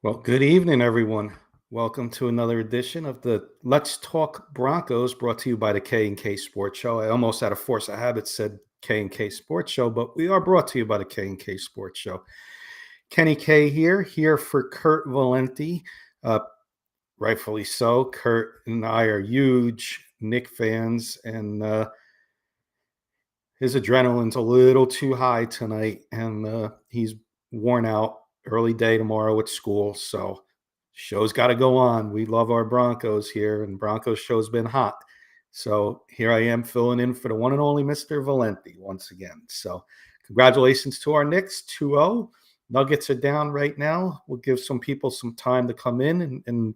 Well, good evening, everyone. Welcome to another edition of the Let's Talk Broncos, brought to you by the K&K Sports Show. I almost out of force of habit said K&K Sports Show, but we are brought to you by the K&K Sports Show. Kenny K here for Kurt Valenti. Uh, Rightfully so. Kurt and I are huge Nick fans, and his adrenaline's a little too high tonight, and he's worn out. Early day tomorrow at school, so show's got to go on. We love our Broncos here, and Broncos show's been hot. So here I am filling in for the one and only Mr. Valenti once again. So congratulations to our Knicks, 2-0. Nuggets are down right now. We'll give some people some time to come in and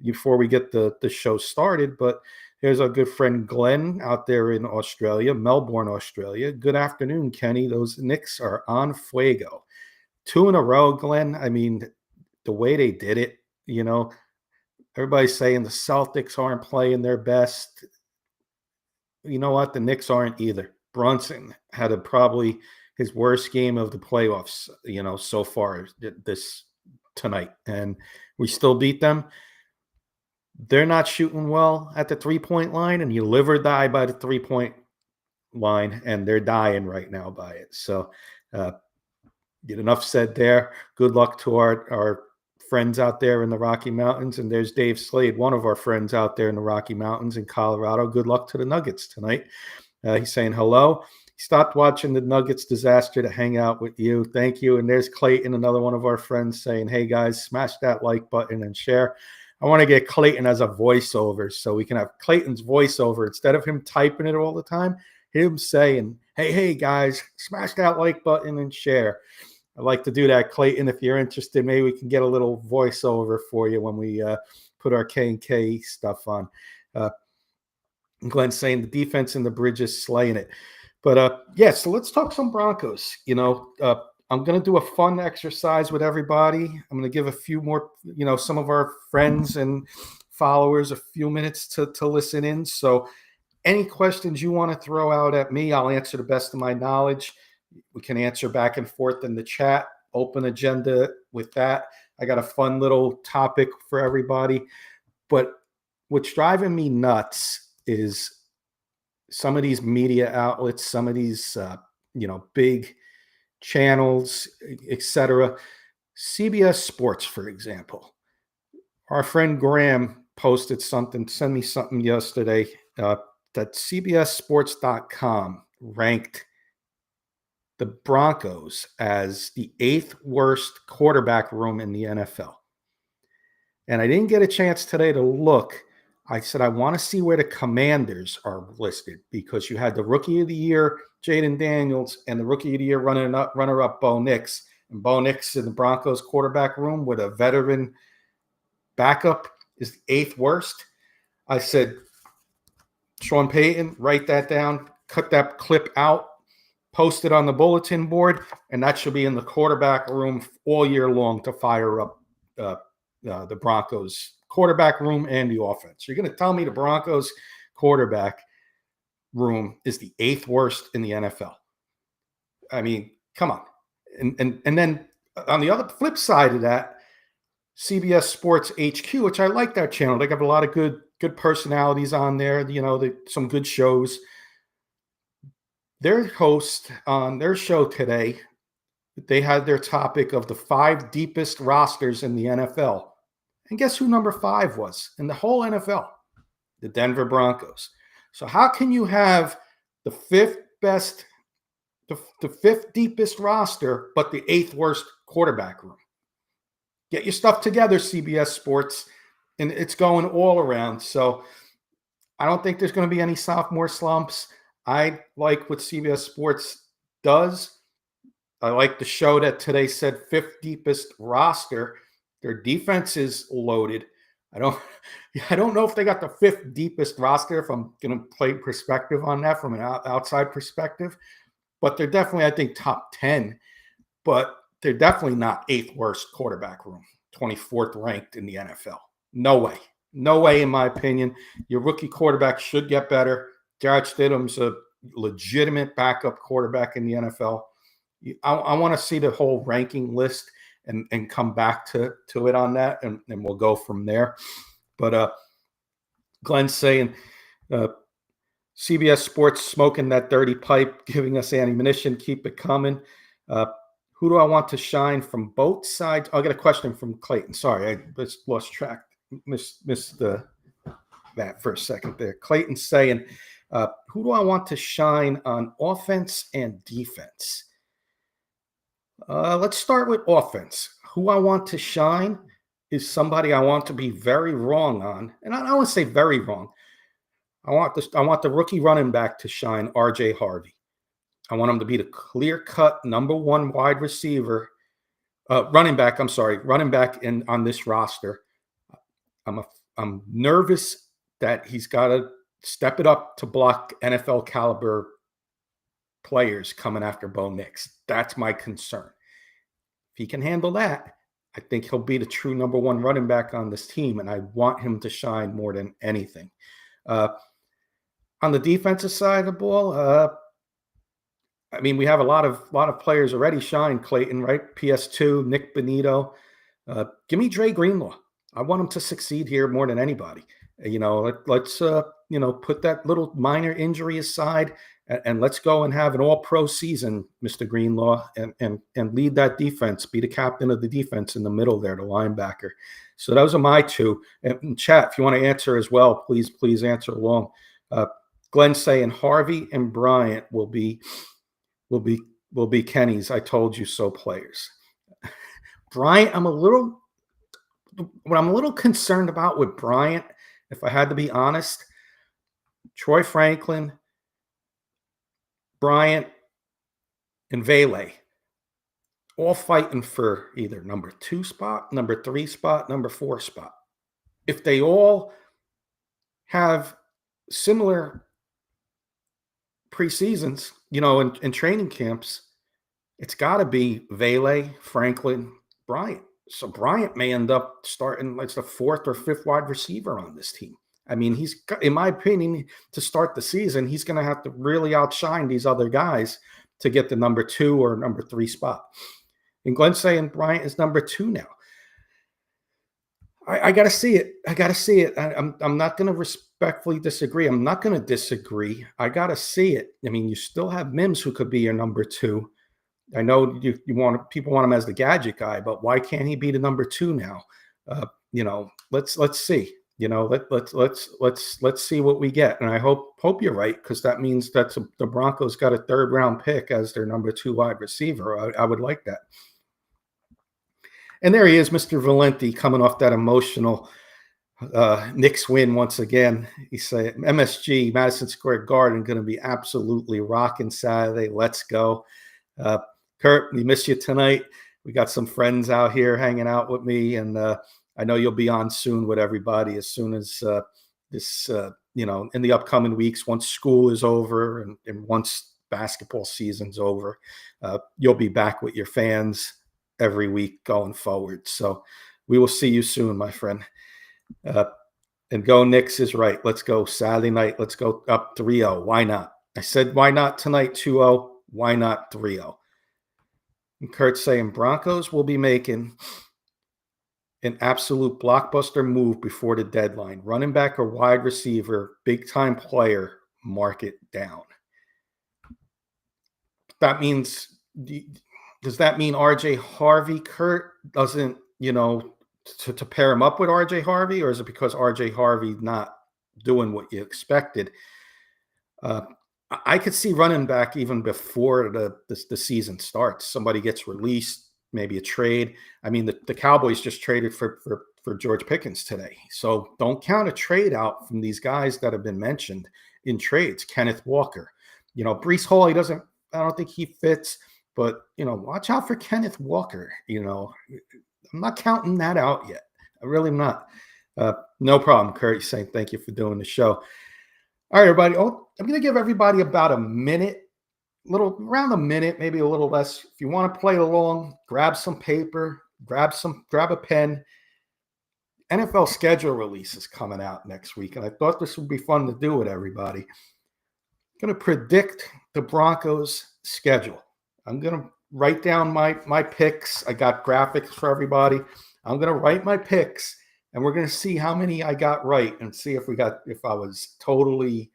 before we get the show started. But here's our good friend Glenn out there in Australia, Melbourne, Australia. Good afternoon, Kenny. Those Knicks are on fuego. 2 in a row, Glenn. I mean, the way they did it, everybody's saying the Celtics aren't playing their best. You know what? The Knicks aren't either. Brunson had probably his worst game of the playoffs, so far this tonight. And we still beat them. They're not shooting well at the three-point line, and you live or die by the three-point line, and they're dying right now by it. So, enough said there. Good luck to our friends out there in the Rocky Mountains. And there's Dave Slade, one of our friends out there in the Rocky Mountains in Colorado. Good luck to the Nuggets tonight. He's saying hello. He stopped watching the Nuggets disaster to hang out with you. Thank you. And there's Clayton, another one of our friends, saying, hey, guys, smash that like button and share. I want to get Clayton as a voiceover so we can have Clayton's voiceover instead of him typing it all the time, him saying, hey, guys, smash that like button and share. I'd like to do that, Clayton. If you're interested, maybe we can get a little voiceover for you when we put our K&K stuff on. Glenn's saying the defense in the bridge is slaying it. But, so let's talk some Broncos. I'm going to do a fun exercise with everybody. I'm going to give a few more, some of our friends and followers a few minutes to listen in. So any questions you want to throw out at me, I'll answer the best of my knowledge. We can answer back and forth in the chat, open agenda with that. I got a fun little topic for everybody. But what's driving me nuts is some of these media outlets, some of these, big channels, etc. CBS Sports, for example. Our friend Graham posted something, sent me something yesterday that CBSSports.com ranked the Broncos as the 8th worst quarterback room in the NFL. And I didn't get a chance today to look. I said, I want to see where the Commanders are listed because you had the Rookie of the Year, Jaden Daniels, and the Rookie of the Year runner-up, Bo Nix. And Bo Nix in the Broncos quarterback room with a veteran backup is the 8th worst. I said, Sean Payton, write that down, cut that clip out, post it on the bulletin board, and that should be in the quarterback room all year long to fire up the Broncos quarterback room and the offense. You're going to tell me the Broncos quarterback room is the 8th worst in the NFL? I mean, come on. And then on the other flip side of that, CBS Sports HQ, which I like that channel. They got a lot of good personalities on there. Some good shows. Their host on their show today, they had their topic of the 5 deepest rosters in the NFL. And guess who number 5 was in the whole NFL? The Denver Broncos. So how can you have the 5th best, the 5th deepest roster, but the 8th worst quarterback room? Get your stuff together, CBS Sports. And it's going all around. So I don't think there's going to be any sophomore slumps. I like what CBS Sports does. I like the show that today said 5th deepest roster. Their defense is loaded. I don't know if they got the 5th deepest roster, if I'm going to play perspective on that from an outside perspective. But they're definitely, I think, top 10. But they're definitely not 8th worst quarterback room, 24th ranked in the NFL. No way. No way, in my opinion. Your rookie quarterback should get better. Jarrett Stidham's a legitimate backup quarterback in the NFL. I want to see the whole ranking list. and come back to it on that, and we'll go from there. But Glenn's saying CBS Sports smoking that dirty pipe, giving us ammunition. Keep it coming. Who do I want to shine from both sides? I'll get a question from Clayton. Sorry, I just lost track. Missed that for a second there. Clayton saying, who do I want to shine on offense and defense? Let's start with offense. Who I want to shine is somebody I want to be very wrong on. And I don't want to say very wrong. I want the rookie running back to shine, R.J. Harvey. I want him to be the clear-cut #1 wide receiver, running back on this roster. I'm nervous that he's got to step it up to block NFL caliber players coming after Bo Nix. That's my concern. If he can handle that, I think he'll be the true #1 running back on this team, and I want him to shine more than anything. On the defensive side of the ball, I mean, we have a lot of players already shine, Clayton, right? PS2, Nick Benito. Give me Dre Greenlaw. I want him to succeed here more than anybody. Let's put that little minor injury aside and let's go and have an all-pro season, Mr. Greenlaw, and lead that defense, be the captain of the defense in the middle there, the linebacker. So those are my two. And chat, if you want to answer as well, please answer along. Glenn saying Harvey and Bryant will be Kenny's I told you so players. Bryant, what I'm a little concerned about with Bryant, if I had to be honest, Troy Franklin, Bryant, and Vele, all fighting for either #2 spot, #3 spot, #4 spot. If they all have similar preseasons, in training camps, it's got to be Vele, Franklin, Bryant. So Bryant may end up starting like the 4th or 5th wide receiver on this team. I mean, he's, in my opinion, to start the season, he's going to have to really outshine these other guys to get the #2 or #3 spot. And Glenn's saying Bryant is #2 now. I got to see it. I'm not going to respectfully disagree. I'm not going to disagree. I got to see it. I mean, you still have Mims who could be your #2. I know people want him as the gadget guy, but why can't he be the #2 now? Let's see. Let's see what we get. And I hope you're right, because that means that the Broncos got a 3rd round pick as their #2 wide receiver. I would like that. And there he is, Mr. Valenti, coming off that emotional Knicks win once again. He said, MSG, Madison Square Garden, going to be absolutely rocking Saturday. Let's go. Kurt, we miss you tonight. We got some friends out here hanging out with me, and I know you'll be on soon with everybody as soon as this, in the upcoming weeks, once school is over and once basketball season's over, you'll be back with your fans every week going forward. So we will see you soon, my friend. And go Knicks is right. Let's go Saturday night. Let's go up 3-0. Why not? I said why not tonight 2-0. Why not 3-0? And Kurt's saying Broncos will be making an absolute blockbuster move before the deadline. Running back or wide receiver, big-time player, mark it down. Does that mean R.J. Harvey, Kurt, doesn't, to pair him up with R.J. Harvey, or is it because R.J. Harvey not doing what you expected? I could see running back even before the season starts. Somebody gets released, maybe a trade. I mean, the Cowboys just traded for George Pickens today. So don't count a trade out from these guys that have been mentioned in trades. Kenneth Walker, Breece Hall, I don't think he fits. But, watch out for Kenneth Walker. I'm not counting that out yet. I really am not. No problem, Kurt. Saying thank you for doing the show. All right, everybody. I'm going to give everybody about a minute, around a minute, maybe a little less. If you want to play along, grab some paper, grab a pen. NFL schedule release is coming out next week, and I thought this would be fun to do with everybody. I'm going to predict the Broncos schedule. I'm going to write down my picks. I got graphics for everybody. I'm going to write my picks, and we're going to see how many I got right and see if I was totally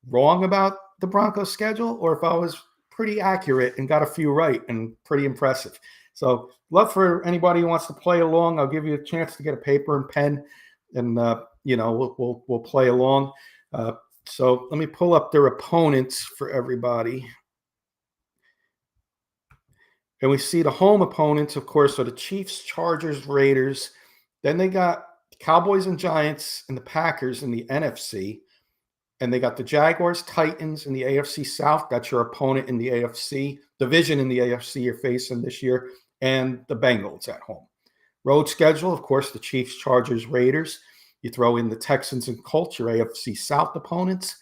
wrong about the Broncos schedule or if I was pretty accurate and got a few right and pretty impressive. So love for anybody who wants to play along. I'll give you a chance to get a paper and pen, and we'll play along. So let me pull up their opponents for everybody. And we see the home opponents, of course, are the Chiefs, Chargers, Raiders. Then they got Cowboys and Giants and the Packers in the NFC. And they got the Jaguars, Titans in the AFC South. That's your opponent in the AFC division in the AFC you're facing this year. And the Bengals at home. Road schedule, of course, the Chiefs, Chargers, Raiders. You throw in the Texans and Colts, your AFC South opponents.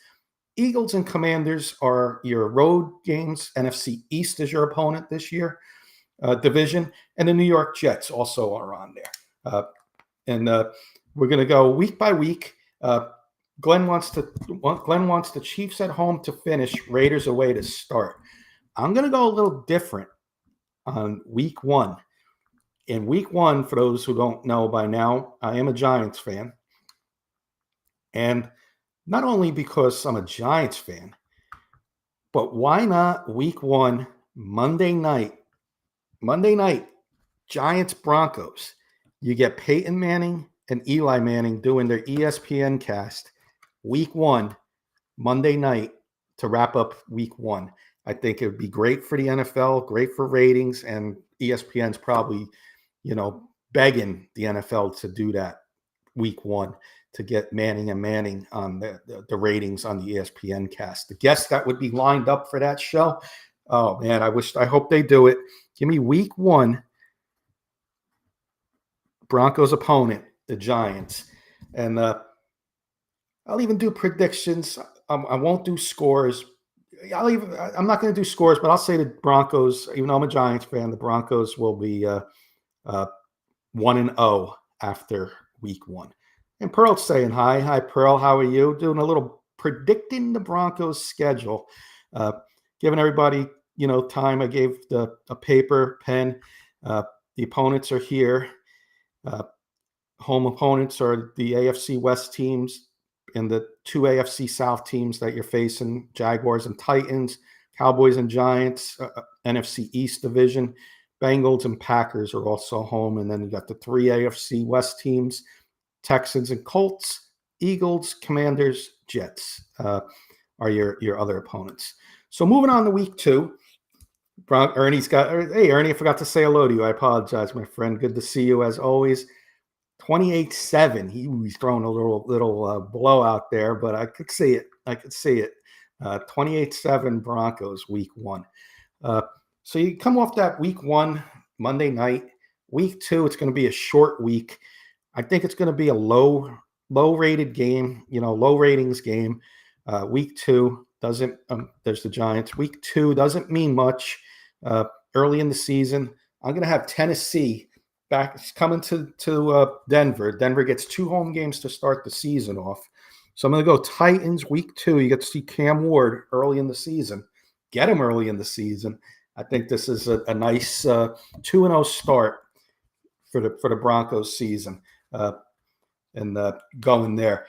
Eagles and Commanders are your road games. NFC East is your opponent this year, division. And the New York Jets also are on there. And we're going to go week by week. Glenn wants the Chiefs at home to finish, Raiders away to start. I'm going to go a little different on week one. In week one, for those who don't know by now, I am a Giants fan. And not only because I'm a Giants fan, but why not week one, Monday night, Giants Broncos. You get Peyton Manning and Eli Manning doing their ESPN cast week one, Monday night to wrap up week one. I think it would be great for the NFL, great for ratings, and ESPN's probably, begging the NFL to do that week one to get Manning and Manning on the ratings on the ESPN cast. The guests that would be lined up for that show, oh man, I hope they do it. Give me week one, Broncos opponent, the Giants. And I'll even do predictions. I won't do scores. I'm not going to do scores, but I'll say the Broncos, even though I'm a Giants fan, the Broncos will be 1-0 after week one. And Pearl's saying hi. Hi, Pearl. How are you? Doing a little predicting the Broncos schedule. Giving everybody, time. I gave a paper, pen. The opponents are here. Home opponents are the AFC West teams and the two AFC South teams that you're facing, Jaguars and Titans, Cowboys and Giants, NFC East division. Bengals and Packers are also home. And then you got the three AFC West teams, Texans and Colts, Eagles, Commanders, Jets are your other opponents. So moving on to week two. Hey, Ernie, I forgot to say hello to you. I apologize, my friend. Good to see you as always. 28-7. He's throwing a little blowout there, but I could see it. 28-7 Broncos week one. So you come off that week one, Monday night. Week two, it's going to be a short week. I think it's going to be a low-rated game, low ratings game. Week two doesn't, there's the Giants. Week two doesn't mean much early in the season. I'm going to have Tennessee back coming to Denver. Denver gets 2 home games to start the season off. So I'm going to go Titans week two. You get to see Cam Ward early in the season. Get him early in the season. I think this is a nice 2-0 start for the Broncos season and going there.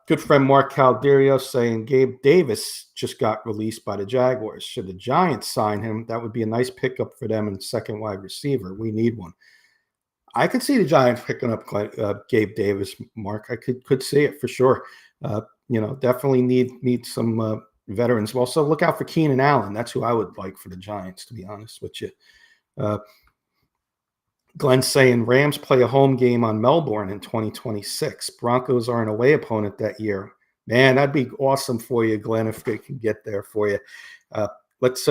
Good friend Mark Calderio saying Gabe Davis just got released by the Jaguars. Should the Giants sign him, that would be a nice pickup for them in second wide receiver. We need one. I could see the Giants picking up Gabe Davis, Mark. I could see it for sure. Definitely need some veterans. Well, so look out for Keenan Allen. That's who I would like for the Giants, to be honest with you. Glenn's saying Rams play a home game on Melbourne in 2026. Broncos are an away opponent that year. Man, that'd be awesome for you, Glenn, if they can get there for you. Let's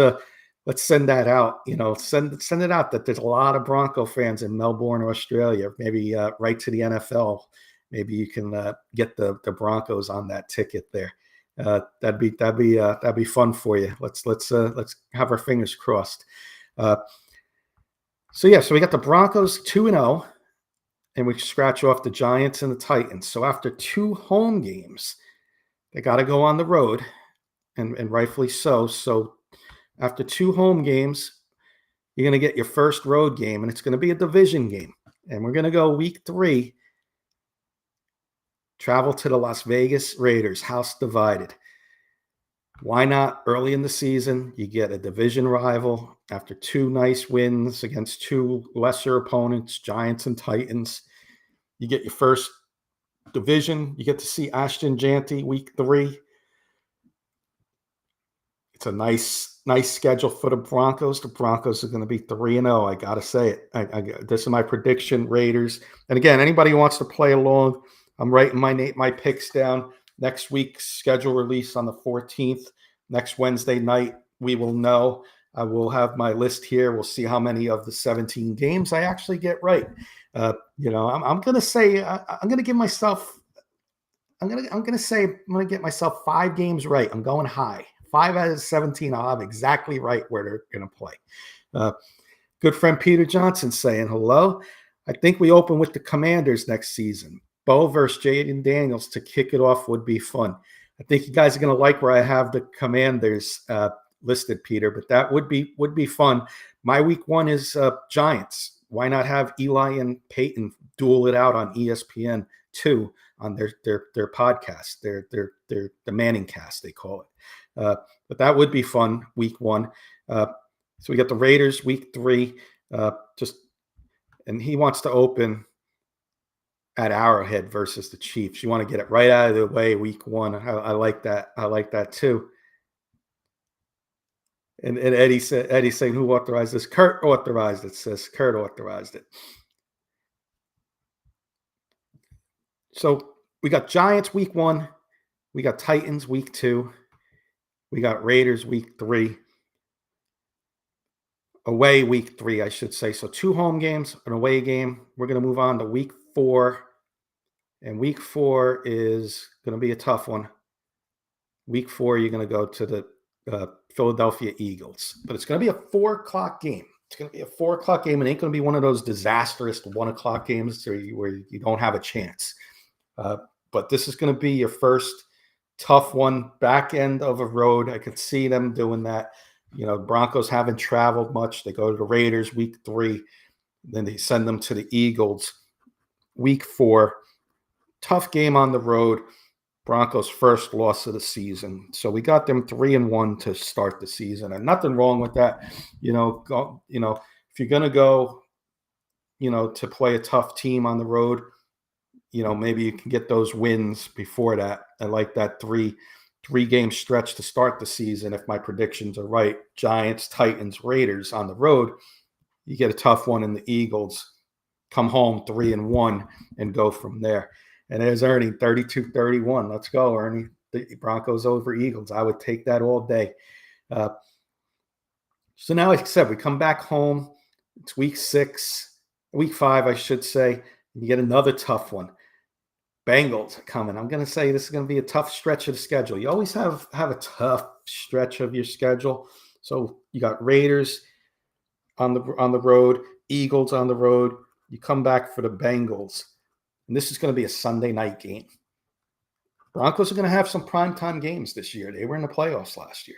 send that out. Send it out that there's a lot of Bronco fans in Melbourne, Australia. Maybe right to the NFL. Maybe you can get the Broncos on that ticket there. That'd be fun for you. Let's have our fingers crossed. So we got the Broncos 2-0, and we scratch off the Giants and the Titans. So after 2 home games, they got to go on the road, and rightfully so. So after 2 home games, You're going to get your first road game, and it's going to be a division game. And we're going to go week 3, travel to the Las Vegas Raiders, house divided. Why not early in the season? You get a division rival after 2 nice wins against 2 lesser opponents, Giants and Titans. You get your first division. You get to see Ashton Janty week 3. It's a nice schedule for the Broncos. The Broncos are going to be 3-0. I got to say it. This is my prediction, Raiders. And again, anybody who wants to play along, I'm writing my picks down. Next week's schedule release on the 14th. Next Wednesday night, we will know. I will have my list here. We'll see how many of the 17 games I actually get right. I'm going to say I'm going to give myself. I'm going to say I'm going to get myself 5 games right. I'm going high. 5 out of 17, I'll have exactly right where they're going to play. Good friend Peter Johnson saying hello. I think we open with the Commanders next season. Bo versus Jaden Daniels to kick it off would be fun. I think you guys are going to like where I have the Commanders listed, Peter, but that would be fun. My week 1 is Giants. Why not have Eli and Peyton duel it out on ESPN 2 on their podcast, the Manning cast, they call it. But that would be fun, week 1. So we got the Raiders week 3. And he wants to open at Arrowhead versus the Chiefs. You want to get it right out of the way week 1. I like that. I like that too. And Eddie's saying, who authorized this? Kurt authorized it, sis. Kurt authorized it. So we got Giants week 1. We got Titans week 2. We got Raiders week 3. Away week 3, I should say. So 2 home games, an away game. We're going to move on to week 4. And week 4 is going to be a tough one. Week 4, you're going to go to the Philadelphia Eagles. But it's going to be a 4 o'clock game. It's going to be a 4 o'clock game. It ain't going to be one of those disastrous 1 o'clock games where you don't have a chance. But this is going to be your first tough one, back end of a road. I could see them doing that. Broncos haven't traveled much. They go to the Raiders week 3. Then they send them to the Eagles week 4. Tough game on the road. Broncos' first loss of the season. So we got them 3-1 to start the season. And nothing wrong with that. If you're going to go, to play a tough team on the road, maybe you can get those wins before that. I like that three-game stretch to start the season. If my predictions are right, Giants, Titans, Raiders on the road, you get a tough one in the Eagles, come home 3-1 and go from there. And there's Ernie, 32-31. Let's go, Ernie. The Broncos over Eagles. I would take that all day. So now, like I said, we come back home. It's week 5, I should say. You get another tough one. Bengals are coming. I'm going to say this is going to be a tough stretch of the schedule. You always have a tough stretch of your schedule. So you got Raiders on the road, Eagles on the road. You come back for the Bengals. And this is going to be a Sunday night game. Broncos are going to have some primetime games this year. They were in the playoffs last year.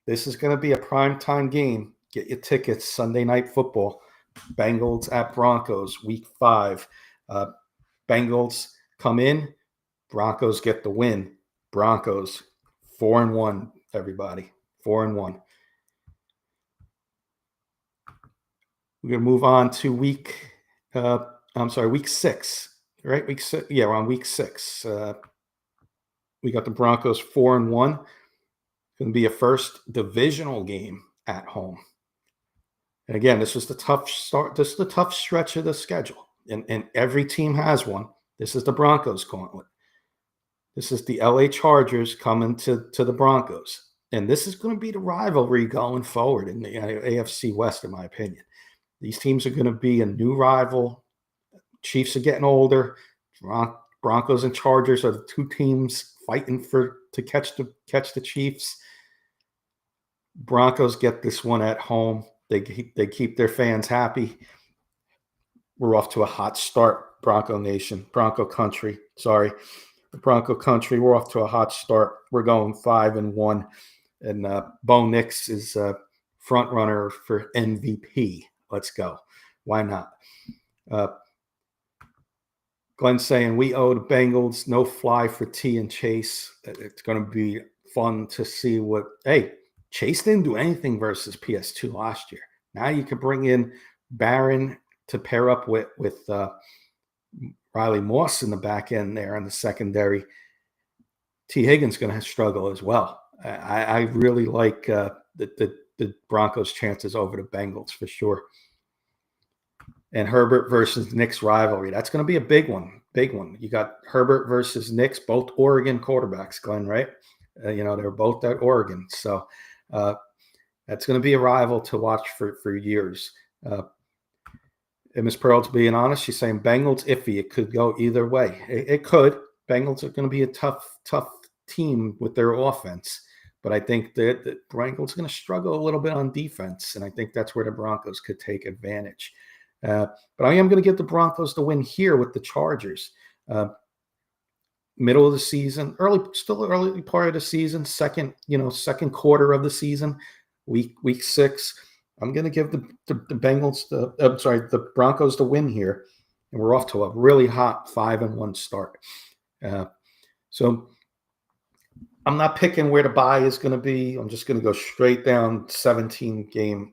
This is going to be a primetime game. Get your tickets, Sunday Night Football. Bengals at Broncos, week 5. Bengals come in. Broncos get the win. Broncos, 4-1, everybody. 4-1. We're going to move on to week 6. Right? Week 6. Yeah, we're on week 6. We got the Broncos 4-1. It's going to be a first divisional game at home. And again, this was the tough start. This is the tough stretch of the schedule. And every team has one. This is the Broncos gauntlet. This is the LA Chargers coming to the Broncos. And this is going to be the rivalry going forward in the AFC West, in my opinion. These teams are going to be a new rival. Chiefs are getting older. Broncos and Chargers are the 2 teams fighting to catch the Chiefs. Broncos get this one at home. They keep their fans happy. We're off to a hot start, Bronco Nation, Bronco Country. Sorry, Bronco Country. We're off to a hot start. We're going 5-1, and Bo Nix is front runner for MVP. Let's go. Why not? Glenn saying we owe the Bengals no fly for T and Chase. It's going to be fun to see what. Hey, Chase didn't do anything versus PS2 last year. Now you can bring in Barron to pair up with Riley Moss in the back end there in the secondary. T. Higgins going to struggle as well. I really like the Broncos' chances over the Bengals for sure. And Herbert versus Knicks rivalry. That's going to be a big one. Big one. You got Herbert versus Knicks, both Oregon quarterbacks, Glenn, right? They're both at Oregon. So that's going to be a rival to watch for years. And Ms. Pearl's being honest. She's saying Bengals iffy. It could go either way. It could. Bengals are going to be a tough team with their offense. But I think that the Bengals are going to struggle a little bit on defense. And I think that's where the Broncos could take advantage. But I am going to give the Broncos the win here with the Chargers. Middle of the season, still early part of the season, second quarter of the season, week 6. I'm going to give the Bengals the Broncos the win here, and we're off to a really hot 5-1 start. So I'm not picking where the bye is going to be. I'm just going to go straight down 17 game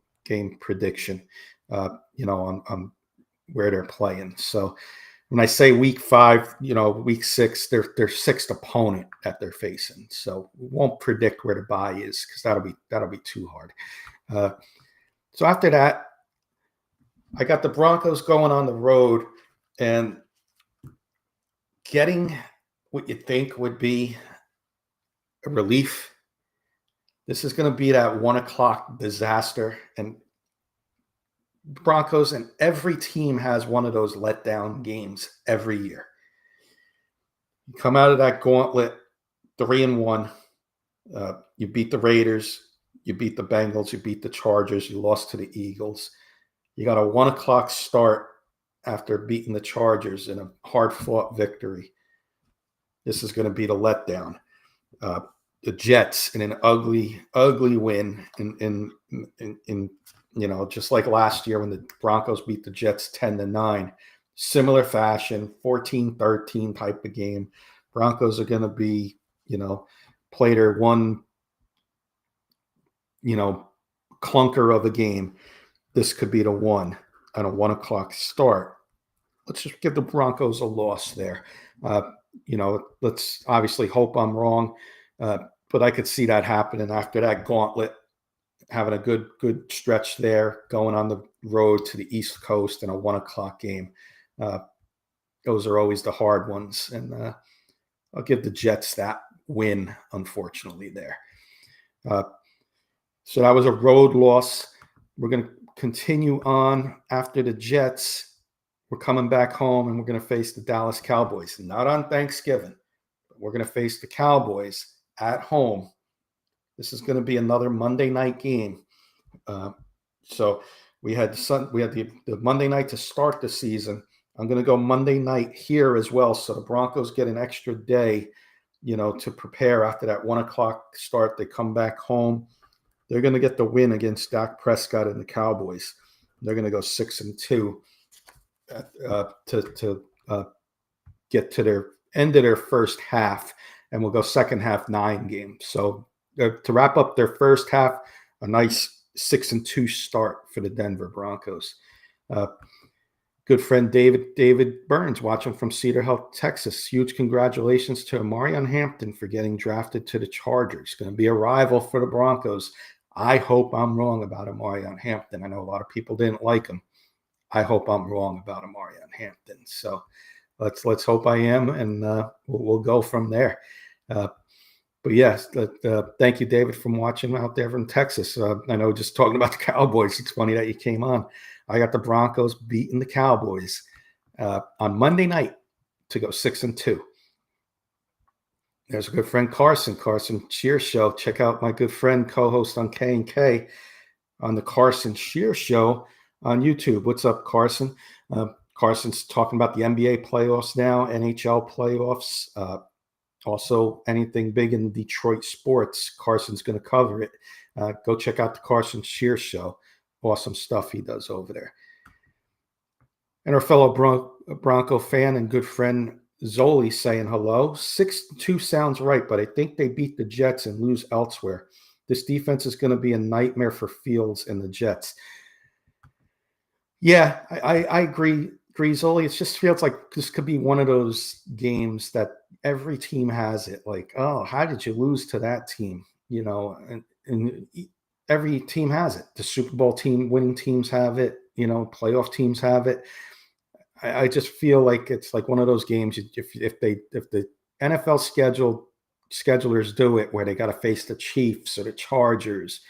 prediction. On where they're playing. So when I say week 5, week 6, their 6th opponent that they're facing. So we won't predict where the bye is because that'll be too hard. So after that, I got the Broncos going on the road and getting what you think would be a relief. This is going to be that 1:00 disaster. And Broncos and every team has one of those letdown games every year. You come out of that gauntlet 3-1. You beat the Raiders. You beat the Bengals. You beat the Chargers. You lost to the Eagles. You got a 1:00 start after beating the Chargers in a hard-fought victory. This is going to be the letdown. The Jets in an ugly win in just like last year when the Broncos beat the Jets 10-9, similar fashion, 14-13 type of game. Broncos are going to be, play their one, clunker of a game. This could be the one on a 1:00 start. Let's just give the Broncos a loss there. Let's obviously hope I'm wrong, but I could see that happening after that gauntlet. Having a good stretch there, going on the road to the East Coast in a 1:00 game. Those are always the hard ones. And I'll give the Jets that win, unfortunately, there. So that was a road loss. We're going to continue on after the Jets. We're coming back home, and we're going to face the Dallas Cowboys. Not on Thanksgiving, but we're going to face the Cowboys at home. This is going to be another Monday night game. So we had the Monday night to start the season. I'm going to go Monday night here as well. So the Broncos get an extra day, to prepare after that 1:00 start. They come back home. They're going to get the win against Dak Prescott and the Cowboys. They're going to go 6-2 to get to their end of their first half, and we'll go second half 9 games. So to wrap up their first half, a nice 6-2 start for the Denver Broncos. Good friend David Burns watching from Cedar Hill, Texas. Huge congratulations to Omarion Hampton for getting drafted to the Chargers. Going to be a rival for the Broncos. I hope I'm wrong about Omarion Hampton. I know a lot of people didn't like him. I hope I'm wrong about Omarion Hampton. So let's hope I am, and we'll go from there. But yes, thank you, David, from watching out there from Texas. I know just talking about the Cowboys, it's funny that you came on. I got the Broncos beating the Cowboys on Monday night to go 6-2. There's a good friend, Carson Shear Show. Check out my good friend, co-host on K&K on the Carson Shear Show on YouTube. What's up, Carson? Carson's talking about the NBA playoffs now, NHL playoffs. Also, anything big in Detroit sports, Carson's going to cover it. Go check out the Carson Shear Show. Awesome stuff he does over there. And our fellow Bronco fan and good friend Zoli saying hello. 6-2 sounds right, but I think they beat the Jets and lose elsewhere. This defense is going to be a nightmare for Fields and the Jets. Yeah, I agree, Zoli. It just feels like this could be one of those games that every team has it. Like, oh, how did you lose to that team? You know, and every team has it. The Super Bowl team, winning teams have it. You know, playoff teams have it. I just feel like it's like one of those games. If the NFL schedulers do it, where they got to face the Chiefs or the Chargers,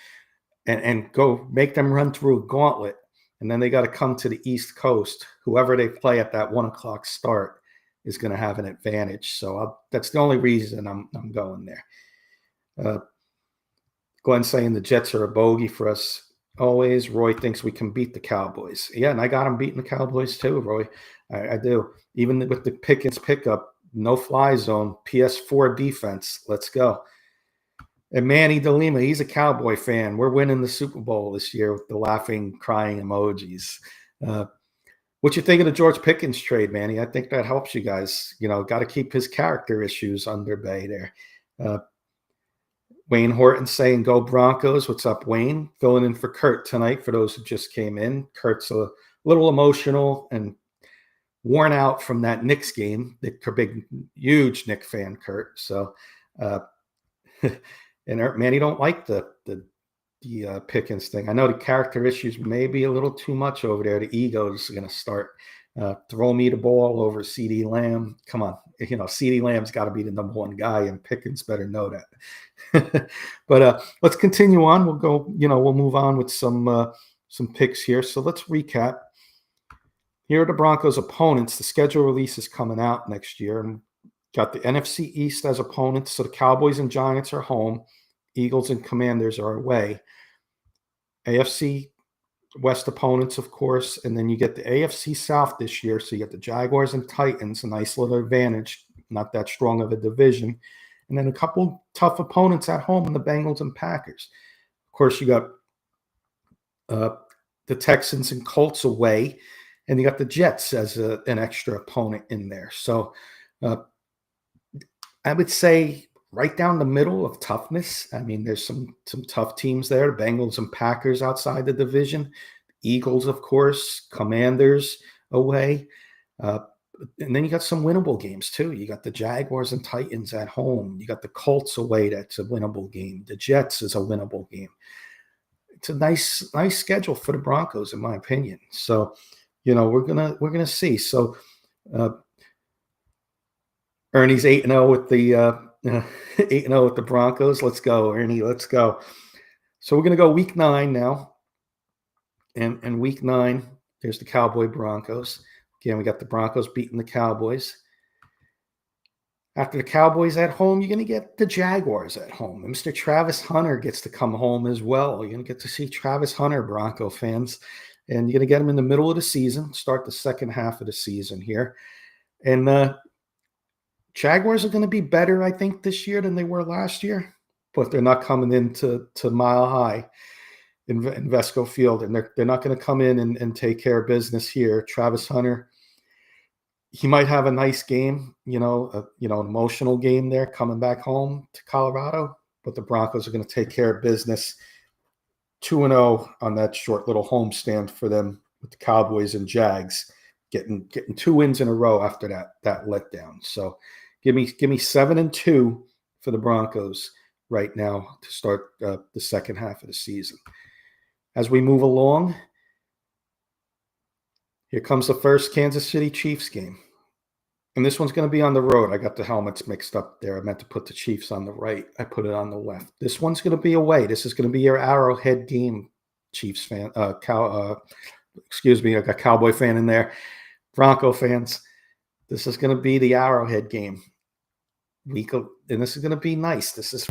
and go make them run through a gauntlet, and then they got to come to the East Coast. Whoever they play at that 1 o'clock start is going to have an advantage. So that's the only reason I'm going there. Glenn saying the Jets are a bogey for us. Always. Roy thinks we can beat the Cowboys. Yeah, and I got them beating the Cowboys too, Roy. I do. Even with the Pickens pickup, no fly zone, PS4 defense. Let's go. And Manny DeLima, he's a Cowboy fan. We're winning the Super Bowl this year with the laughing, crying emojis. What you think of the George Pickens trade, Manny? I think that helps you guys. You know, got to keep his character issues under bay there. Wayne Horton saying, go Broncos. What's up, Wayne? Filling in for Kurt tonight for those who just came in. Kurt's a little emotional and worn out from that Knicks game. They're big, huge Knicks fan, Kurt. So, and Manny don't like the Pickens thing. I know the character issues may be a little too much over there. The ego is going to start. Throw me the ball over CeeDee Lamb. Come on. You know, CeeDee Lamb's got to be the number one guy, and Pickens better know that. But let's continue on. We'll go, we'll move on with some picks here. So let's recap. Here are the Broncos' opponents. The schedule release is coming out next year. And got the NFC East as opponents. So the Cowboys and Giants are home. Eagles and Commanders are away. AFC West opponents, of course, and then you get the AFC South this year. So you get the Jaguars and Titans, a nice little advantage, not that strong of a division. And then a couple tough opponents at home in the Bengals and Packers. Of course, you got the Texans and Colts away, and you got the Jets as an extra opponent in there. So I would say right down the middle of toughness. I mean, there's some tough teams there. The Bengals and Packers outside the division. Eagles, of course. Commanders away. And then you got some winnable games, too. You got the Jaguars and Titans at home. You got the Colts away. That's a winnable game. The Jets is a winnable game. It's a nice schedule for the Broncos, in my opinion. So, we're gonna see. So, Ernie's 8-0 with the 8-0 with the Broncos. Let's go, Ernie. Let's go. So we're going to go week 9 now. And week 9, there's the Cowboy Broncos. Again, we got the Broncos beating the Cowboys. After the Cowboys at home, you're going to get the Jaguars at home. And Mr. Travis Hunter gets to come home as well. You're going to get to see Travis Hunter, Bronco fans. And you're going to get him in the middle of the season, start the second half of the season here. And Jaguars are going to be better, I think, this year than they were last year, but they're not coming into Mile High in Vesco Field, and they're not going to come in and take care of business here. Travis Hunter, he might have a nice game, an emotional game there coming back home to Colorado, but the Broncos are going to take care of business. 2-0 on that short little homestand for them with the Cowboys and Jags, getting 2 wins in a row after that letdown. So give me 7-2 for the Broncos right now to start the second half of the season. As we move along, here comes the first Kansas City Chiefs game. And this one's going to be on the road. I got the helmets mixed up there. I meant to put the Chiefs on the right. I put it on the left. This one's going to be away. This is going to be your Arrowhead game, Chiefs fan. Excuse me, I got Cowboy fan in there. Bronco fans, this is going to be the Arrowhead game. And this is going to be nice. This is